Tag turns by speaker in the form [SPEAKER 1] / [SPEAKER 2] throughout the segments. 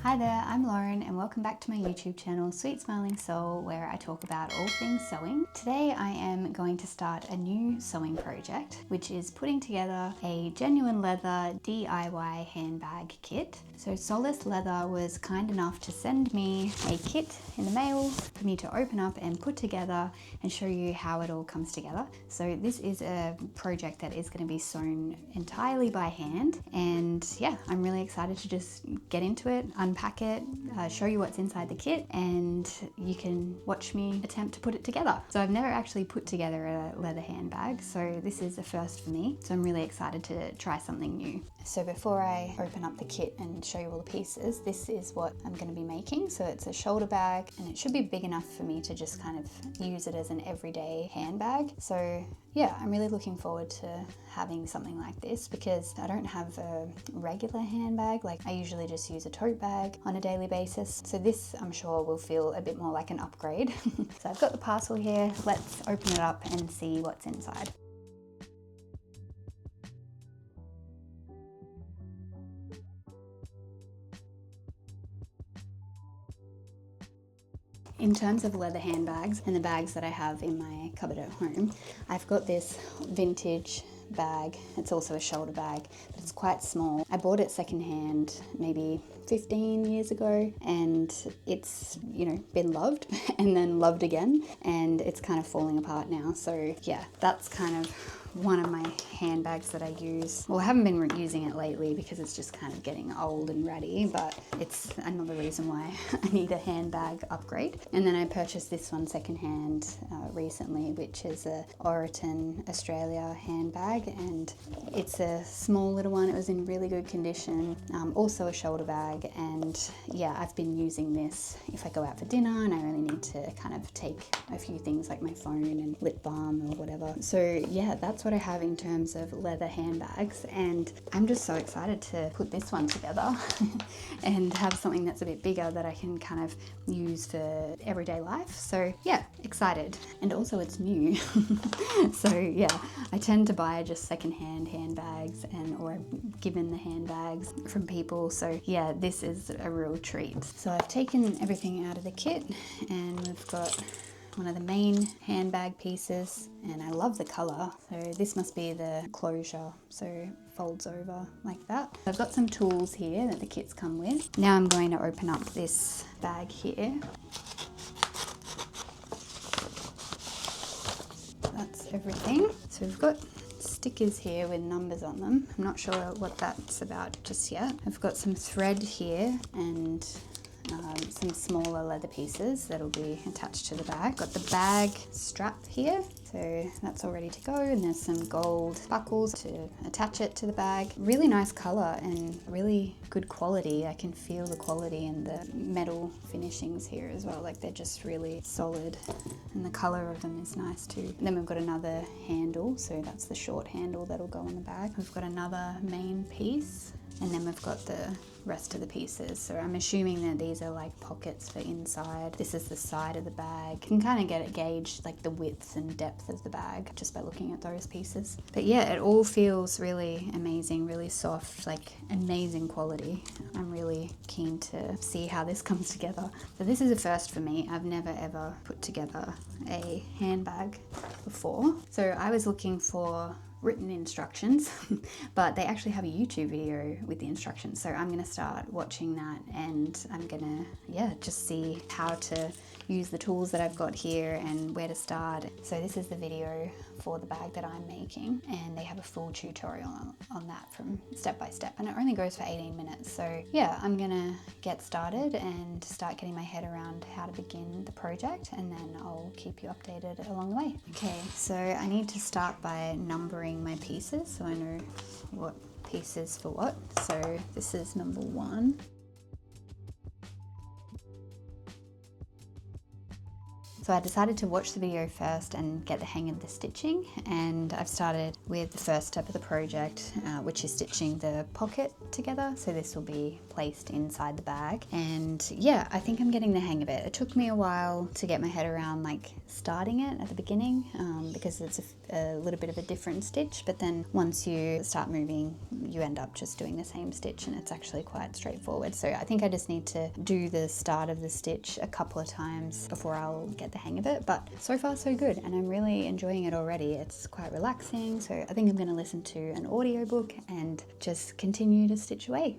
[SPEAKER 1] Hi there, I'm Lauren and welcome back to my YouTube channel Sweet Smiling Soul, where I talk about all things sewing. Today I am going to start a new sewing project, which is putting together a genuine leather DIY handbag kit. So Solace Leather was kind enough to send me a kit in the mail for me to open up and put together and show you how it all comes together. So this is a project that is going to be sewn entirely by hand, and yeah, I'm really excited to just get into it, unpack it, show you what's inside the kit, and you can watch me attempt to put it together. So I've never actually put together a leather handbag, so this is a first for me. So I'm really excited to try something new. So before I open up the kit and show you all the pieces, this is what I'm going to be making. So it's a shoulder bag, and it should be big enough for me to just kind of use it as an everyday handbag. So yeah, I'm really looking forward to having something like this because I don't have a regular handbag. Like I usually just use a tote bag on a daily basis. So this, I'm sure, will feel a bit more like an upgrade. So I've got the parcel here. Let's open it up and see what's inside. In terms of leather handbags and the bags that I have in my cupboard at home, I've got this vintage bag. It's also a shoulder bag, but it's quite small. I bought it secondhand maybe 15 years ago, and it's, you know, been loved and then loved again, and it's kind of falling apart now. So yeah, that's kind of one of my handbags that I use. Well, I haven't been using it lately because it's just kind of getting old and ratty, but it's another reason why I need a handbag upgrade. And then I purchased this one secondhand recently, which is a Oriton Australia handbag, and it's a small little one. It was in really good condition. Also a shoulder bag, and yeah, I've been using this if I go out for dinner and I really need to kind of take a few things like my phone and lip balm or whatever. So yeah, that's what I have in terms of leather handbags, and I'm just so excited to put this one together and have something that's a bit bigger that I can kind of use for everyday life. So yeah, excited. And also it's new. So yeah, I tend to buy just secondhand handbags or I'm given the handbags from people. So yeah, this is a real treat. So I've taken everything out of the kit, and we've got one of the main handbag pieces, and I love the colour. So this must be the closure, so it folds over like that. I've got some tools here that the kits come with. Now I'm going to open up this bag here. That's everything. So we've got stickers here with numbers on them. I'm not sure what that's about just yet. I've got some thread here and some smaller leather pieces that'll be attached to the bag. Got the bag strap here, so that's all ready to go, and there's some gold buckles to attach it to the bag. Really nice colour and really good quality. I can feel the quality in the metal finishings here as well, like they're just really solid, and the colour of them is nice too. And then we've got another handle, so that's the short handle that'll go on the bag. We've got another main piece, and then we've got the rest of the pieces. So I'm assuming that these are like pockets for inside. This is the side of the bag. You can kind of get it gauged, like the width and depth of the bag, just by looking at those pieces. But yeah, it all feels really amazing, really soft, like amazing quality. I'm really keen to see how this comes together. So this is a first for me. I've never ever put together a handbag before. So I was looking for written instructions, but they actually have a YouTube video with the instructions. So I'm going to start watching that, and I'm going to, just see how to use the tools that I've got here and where to start. So this is the video for the bag that I'm making, and they have a full tutorial on that from step by step, and it only goes for 18 minutes. So yeah, I'm gonna get started and start getting my head around how to begin the project, and then I'll keep you updated along the way. Okay, so I need to start by numbering my pieces so I know what piece is for what. So this is number 1. So I decided to watch the video first and get the hang of the stitching, and I've started with the first step of the project, which is stitching the pocket together. So this will be placed inside the bag, and yeah, I think I'm getting the hang of it. It took me a while to get my head around like starting it at the beginning, because it's a little bit of a different stitch, but then once you start moving, you end up just doing the same stitch, and it's actually quite straightforward. So I think I just need to do the start of the stitch a couple of times before I'll get the hang of it, but so far so good, and I'm really enjoying it already. It's quite relaxing, so I think I'm going to listen to an audiobook and just continue to stitch away.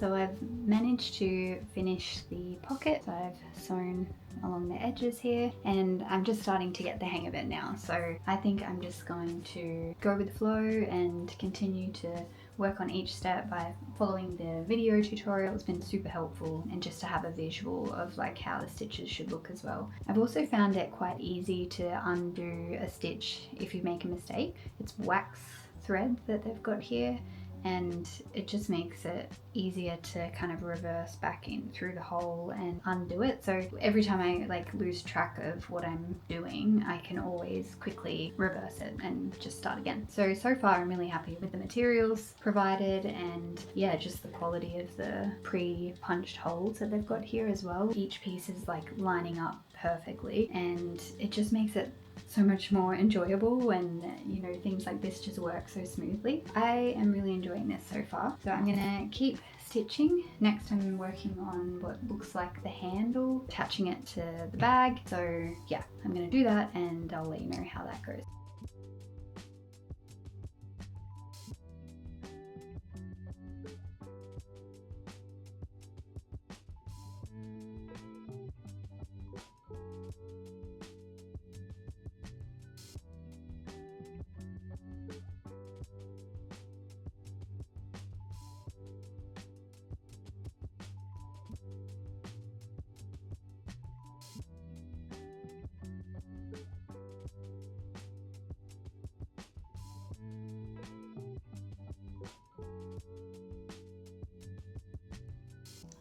[SPEAKER 1] So I've managed to finish the pocket. So I've sewn along the edges here, and I'm just starting to get the hang of it now. So I think I'm just going to go with the flow and continue to work on each step by following the video tutorial. It's been super helpful, and just to have a visual of like how the stitches should look as well. I've also found it quite easy to undo a stitch if you make a mistake. It's wax thread that they've got here, and it just makes it easier to kind of reverse back in through the hole and undo it. So every time I like lose track of what I'm doing, I can always quickly reverse it and just start again. So far I'm really happy with the materials provided, and yeah, just the quality of the pre-punched holes that they've got here as well. Each piece is like lining up perfectly, and it just makes it so much more enjoyable when, you know, things like this just work so smoothly. I am really enjoying this so far. So I'm gonna keep stitching. Next I'm working on what looks like the handle, attaching it to the bag. So yeah, I'm gonna do that, and I'll let you know how that goes.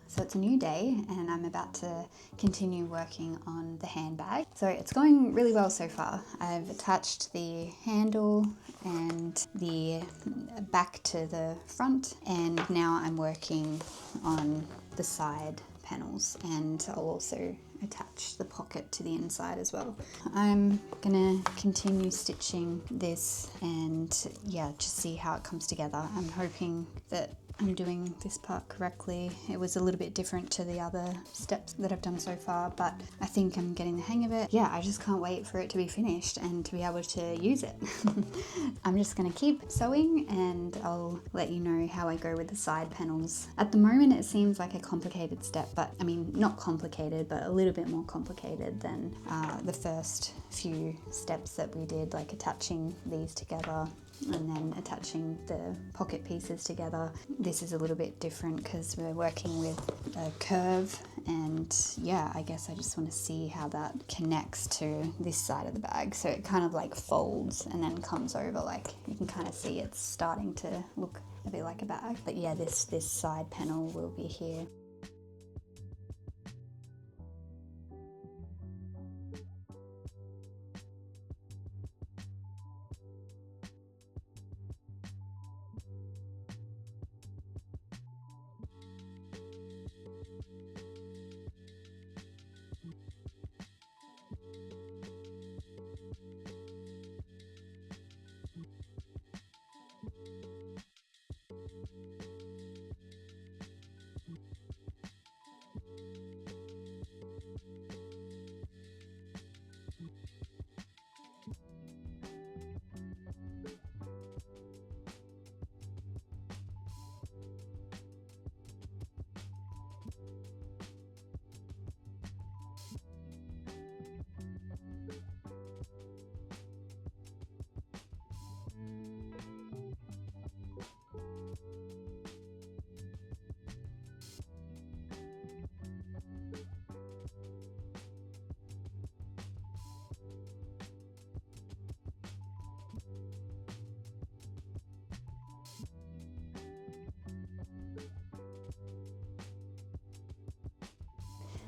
[SPEAKER 1] So it's a new day, and I'm about to continue working on the handbag. So it's going really well so far. I've attached the handle and the back to the front, and now I'm working on the side panels, and I'll also attach the pocket to the inside as well. I'm gonna continue stitching this and yeah, just see how it comes together. I'm hoping that I'm doing this part correctly. It was a little bit different to the other steps that I've done so far, but I think I'm getting the hang of it. Yeah, I just can't wait for it to be finished and to be able to use it. I'm just gonna keep sewing, and I'll let you know how I go with the side panels. At the moment it seems like a complicated step, but I mean, not complicated, but a little bit more complicated than the first few steps that we did, like attaching these together and then attaching the pocket pieces together. This is a little bit different because we're working with a curve, and yeah, I guess I just want to see how that connects to this side of the bag. So it kind of like folds and then comes over, like you can kind of see it's starting to look a bit like a bag. But yeah, this side panel will be here.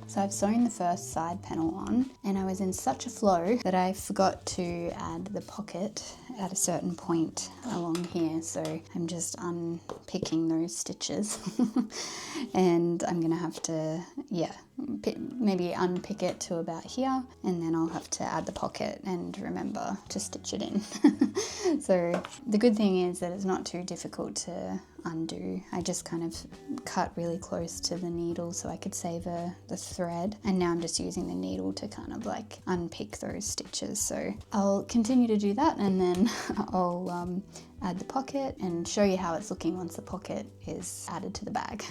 [SPEAKER 1] So I've sewn the first side panel on, and I was in such a flow that I forgot to add the pocket at a certain point along here. So I'm just unpicking those stitches and I'm gonna have to, maybe unpick it to about here, and then I'll have to add the pocket and remember to stitch it in. So the good thing is that it's not too difficult to undo. I just kind of cut really close to the needle so I could save the thread, and now I'm just using the needle to kind of like unpick those stitches. So I'll continue to do that, and then I'll add the pocket and show you how it's looking once the pocket is added to the bag.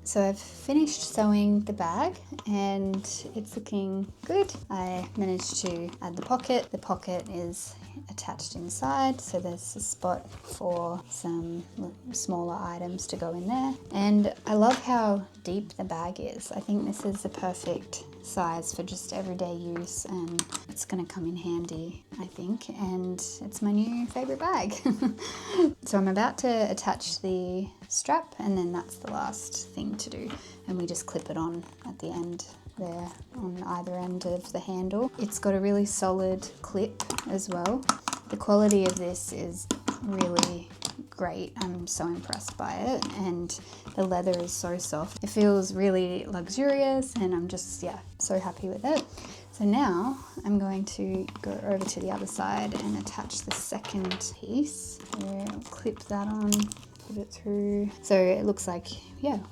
[SPEAKER 1] So I've finished sewing the bag and it's looking good. I managed to add the pocket. The pocket is attached inside, so there's a spot for some smaller items to go in there. And I love how deep the bag is. I think this is the perfect size for just everyday use, and it's going to come in handy, I think, and it's my new favorite bag. So I'm about to attach the strap, and then that's the last thing to do, and we just clip it on at the end there on either end of the handle. It's got a really solid clip as well. The quality of this is really great. I'm so impressed by it, and the leather is so soft. It feels really luxurious, and I'm just, so happy with it. So now I'm going to go over to the other side and attach the second piece. So I'll clip that on, put it through. So it looks like,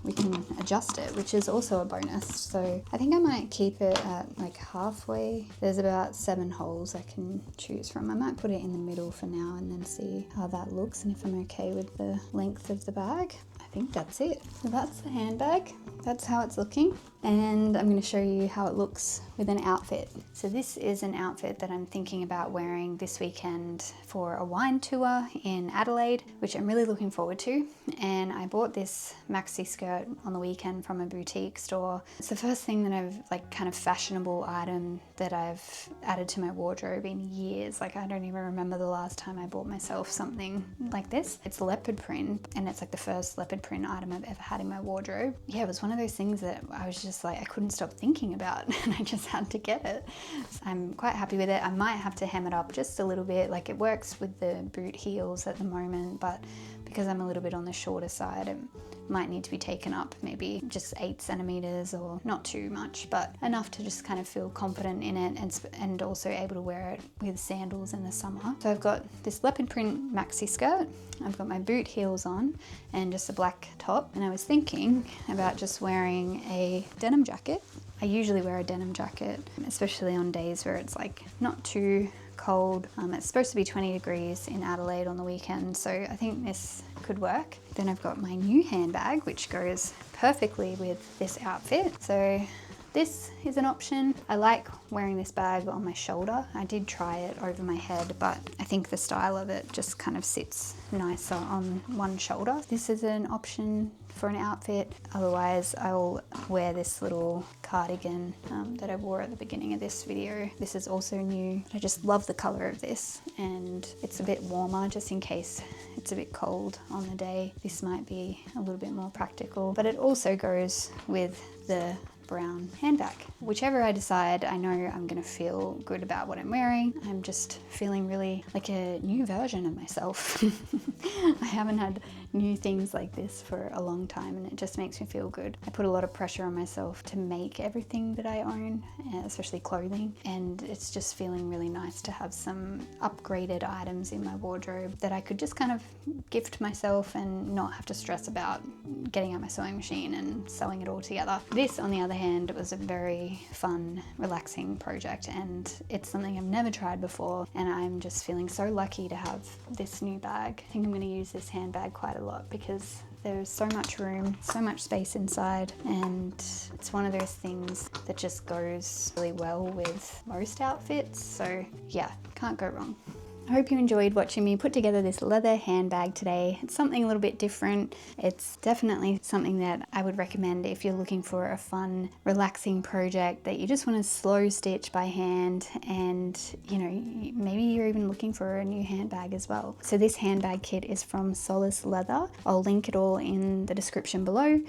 [SPEAKER 1] we can adjust it, which is also a bonus. So I think I might keep it at like halfway. There's about 7 holes I can choose from. I might put it in the middle for now and then see how that looks and if I'm okay with the length of the bag. I think that's it. So that's the handbag. That's how it's looking. And I'm going to show you how it looks with an outfit. So this is an outfit that I'm thinking about wearing this weekend for a wine tour in Adelaide, which I'm really looking forward to. And I bought this maxi skirt on the weekend from a boutique store. It's the first thing that I've kind of fashionable item that I've added to my wardrobe in years. Like I don't even remember the last time I bought myself something like this. It's leopard print, and it's like the first leopard print item I've ever had in my wardrobe. Yeah, it was one of those things that I was just like, I couldn't stop thinking about, and I just had to get it. So I'm quite happy with it. I might have to hem it up just a little bit. Like it works with the boot heels at the moment, but because I'm a little bit on the shorter side, it might need to be taken up maybe just 8 centimeters, or not too much, but enough to just kind of feel confident in it, and also able to wear it with sandals in the summer. So I've got this leopard print maxi skirt, I've got my boot heels on, and just a black top. And I was thinking about just wearing a denim jacket. I usually wear a denim jacket, especially on days where it's like not too cold. It's supposed to be 20 degrees in Adelaide on the weekend, so I think this could work. Then I've got my new handbag, which goes perfectly with this outfit. So this is an option. I like wearing this bag on my shoulder. I did try it over my head, but I think the style of it just kind of sits nicer on one shoulder. This is an option for an outfit. Otherwise, I'll wear this little cardigan that I wore at the beginning of this video. This is also new. I just love the color of this, and it's a bit warmer just in case it's a bit cold on the day. This might be a little bit more practical, but it also goes with the brown handbag. Whichever I decide, I know I'm gonna feel good about what I'm wearing. I'm just feeling really like a new version of myself. I haven't had new things like this for a long time, and it just makes me feel good. I put a lot of pressure on myself to make everything that I own, especially clothing, and it's just feeling really nice to have some upgraded items in my wardrobe that I could just kind of gift myself and not have to stress about getting out my sewing machine and sewing it all together. This, on the other hand, it was a very fun, relaxing project, and it's something I've never tried before, and I'm just feeling so lucky to have this new bag. I think I'm going to use this handbag quite a lot because there's so much room, so much space inside, and it's one of those things that just goes really well with most outfits. So yeah, can't go wrong. I hope you enjoyed watching me put together this leather handbag today. It's something a little bit different. It's definitely something that I would recommend if you're looking for a fun, relaxing project that you just want to slow stitch by hand, and you know, maybe you're even looking for a new handbag as well. So this handbag kit is from Solace Leather. I'll link it all in the description below,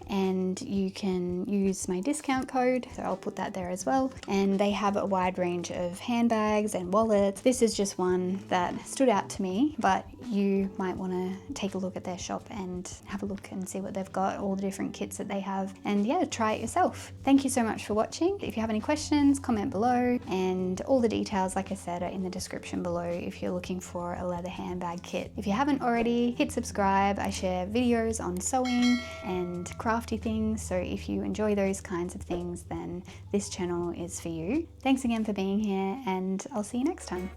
[SPEAKER 1] and you can use my discount code, so I'll put that there as well. And they have a wide range of handbags and wallets. This is just one that stood out to me, but you might want to take a look at their shop and have a look and see what they've got, all the different kits that they have, and yeah, try it yourself. Thank you so much for watching. If you have any questions, comment below, and all the details, like I said, are in the description below if you're looking for a leather handbag kit. If you haven't already, hit subscribe. I share videos on sewing and crafty things, so if you enjoy those kinds of things, then this channel is for you. Thanks again for being here, and I'll see you next time.